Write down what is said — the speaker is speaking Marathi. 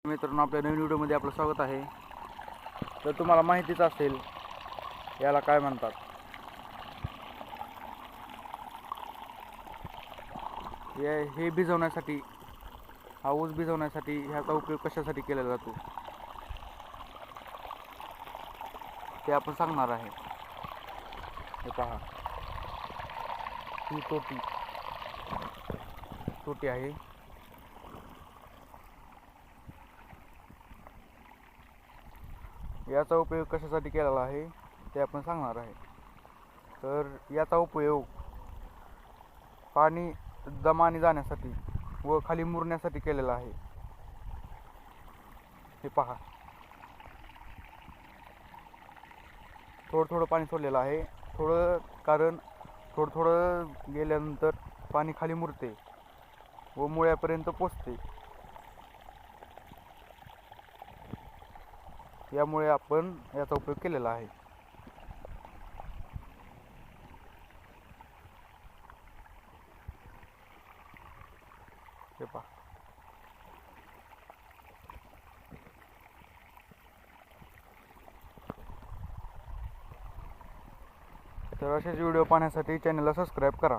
मित्रांनो, आपल्या नवीन व्हिडिओमध्ये आपलं स्वागत आहे. तर तुम्हाला माहितीच असेल याला काय म्हणतात. हे भिजवण्यासाठी, हा ऊस भिजवण्यासाठी ह्याचा उपयोग कशासाठी केला जातो ते आपण सांगणार आहे. हे पहा, ही टोटी आहे. याचा उपयोग कशासाठी केलेला आहे ते आपण सांगणार आहे. तर याचा उपयोग पाणी दमाने जाण्यासाठी व खाली मुरण्यासाठी केलेला आहे. हे पहा, थोडं पाणी सोडलेलं आहे. कारण थोडं गेल्यानंतर पाणी खाली मुरते व मुळ्यापर्यंत पोचते. यामुळे आपण याचा उपयोग केलेला आहे. हे पहा, तर असेच व्हिडिओ पाहण्यासाठी चॅनलला सबस्क्राईब करा.